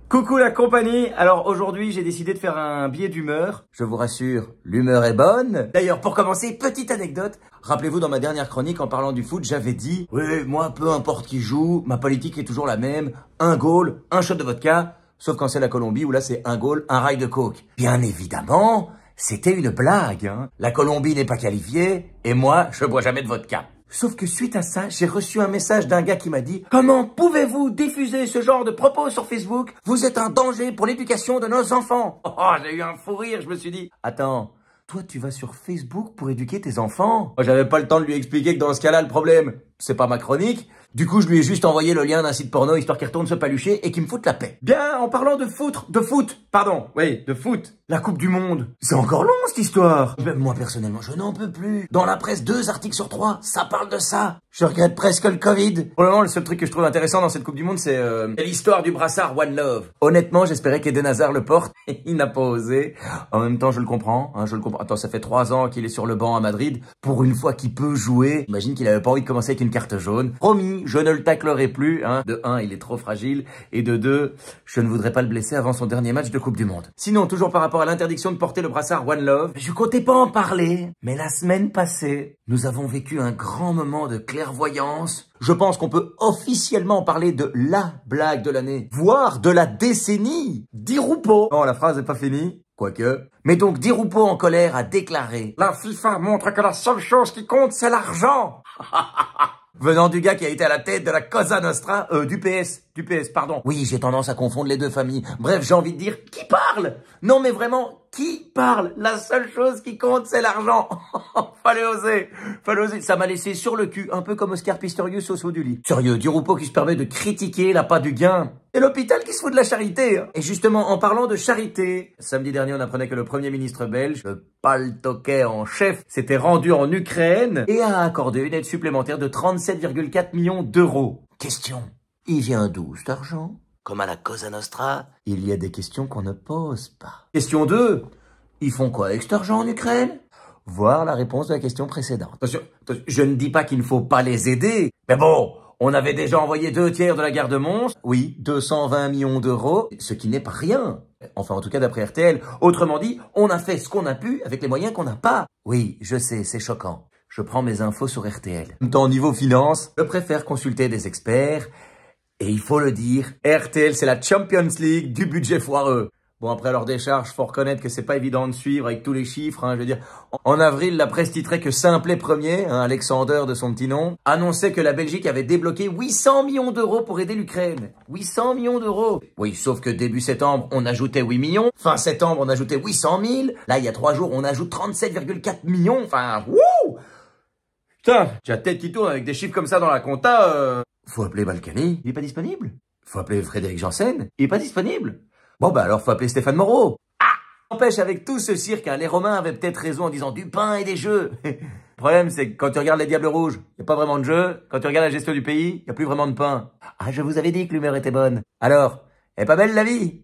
Coucou la compagnie. Alors aujourd'hui j'ai décidé de faire un billet d'humeur. Je vous rassure, l'humeur est bonne. D'ailleurs pour commencer, petite anecdote. Rappelez-vous dans ma dernière chronique en parlant du foot, j'avais dit oui, moi peu importe qui joue, ma politique est toujours la même. Un goal, un shot de vodka. Sauf quand c'est la Colombie où là c'est un goal, un rail de coke. Bien évidemment, c'était une blague. La Colombie n'est pas qualifiée et moi je bois jamais de vodka. Sauf que suite à ça, j'ai reçu un message d'un gars qui m'a dit « Comment pouvez-vous diffuser ce genre de propos sur Facebook? Vous êtes un danger pour l'éducation de nos enfants !» Oh, j'ai eu un fou rire, je me suis dit « Attends, toi tu vas sur Facebook pour éduquer tes enfants ?» Moi j'avais pas le temps de lui expliquer que dans ce cas-là, le problème, c'est pas ma chronique. Du coup, je lui ai juste envoyé le lien d'un site porno histoire qu'il retourne se palucher et qu'il me foute la paix. Bien, en parlant de foot, la Coupe du Monde. C'est encore long cette histoire. Même moi personnellement, je n'en peux plus. Dans la presse, 2 articles sur 3, ça parle de ça. Je regrette presque le Covid. Pour le moment, le seul truc que je trouve intéressant dans cette Coupe du Monde, c'est l'histoire du brassard One Love. Honnêtement, j'espérais qu'Eden Hazard le porte. Il n'a pas osé. En même temps, je le comprends. Je le comprends. Attends, ça fait 3 ans qu'il est sur le banc à Madrid. Pour une fois qu'il peut jouer, j'imagine qu'il avait pas envie de commencer avec une carte jaune. Promis, je ne le taclerai plus. De 1, il est trop fragile. Et de 2, je ne voudrais pas le blesser avant son dernier match de Coupe du Monde. Sinon, toujours par rapport à l'interdiction de porter le brassard One Love, je comptais pas en parler. Mais la semaine passée, nous avons vécu un grand moment de clairvoyance. Je pense qu'on peut officiellement parler de la blague de l'année, voire de la décennie. Di Rupo. Non, la phrase n'est pas finie. Quoique. Mais donc, Di Rupo en colère a déclaré « La FIFA montre que la seule chose qui compte, c'est l'argent !» Venant du gars qui a été à la tête de la Cosa Nostra, du PS, pardon. Oui, j'ai tendance à confondre les deux familles. Bref, j'ai envie de dire, qui parle? Non, mais vraiment, qui parle? La seule chose qui compte, c'est l'argent. Fallait oser. Ça m'a laissé sur le cul, un peu comme Oscar Pistorius au saut du lit. Sérieux, Di Rupo qui se permet de critiquer l'appât du gain. Et l'hôpital qui se fout de la charité. Et justement, en parlant de charité, samedi dernier, on apprenait que le Premier ministre belge, le paltoquet en chef, s'était rendu en Ukraine et a accordé une aide supplémentaire de 37,4 millions d'euros. Question. Il vient d'où cet argent? Comme à la Cosa Nostra, il y a des questions qu'on ne pose pas. Question 2. Ils font quoi avec cet argent en Ukraine? Voir la réponse de la question précédente. Attention, je ne dis pas qu'il ne faut pas les aider, mais bon, on avait déjà envoyé 2/3 de la guerre de Mons. Oui, 220 millions d'euros, ce qui n'est pas rien. Enfin, en tout cas, d'après RTL. Autrement dit, on a fait ce qu'on a pu avec les moyens qu'on n'a pas. Oui, je sais, c'est choquant. Je prends mes infos sur RTL. En même temps, au niveau finance, je préfère consulter des experts. Et il faut le dire, RTL, c'est la Champions League du budget foireux. Bon, après leur décharge, faut reconnaître que c'est pas évident de suivre avec tous les chiffres. Je veux dire, en avril, la presse titrait que Simplet premier, Alexander de son petit nom, annonçait que la Belgique avait débloqué 800 millions d'euros pour aider l'Ukraine. 800 millions d'euros. Oui, sauf que début septembre, on ajoutait 8 millions. Fin septembre, on ajoutait 800 000. Là, il y a 3 jours, on ajoute 37,4 millions. Enfin, wouh! Putain, j'ai la tête qui tourne avec des chiffres comme ça dans la compta. Faut appeler Balkany. Il est pas disponible. Faut appeler Frédéric Janssen. Il est pas disponible. Bon, bah alors faut appeler Stéphane Moreau. N'empêche, avec tout ce cirque, les Romains avaient peut-être raison en disant du pain et des jeux. Le problème, c'est que quand tu regardes les Diables Rouges, il n'y a pas vraiment de jeu. Quand tu regardes la gestion du pays, il n'y a plus vraiment de pain. Ah, je vous avais dit que l'humeur était bonne. Alors, elle est pas belle la vie?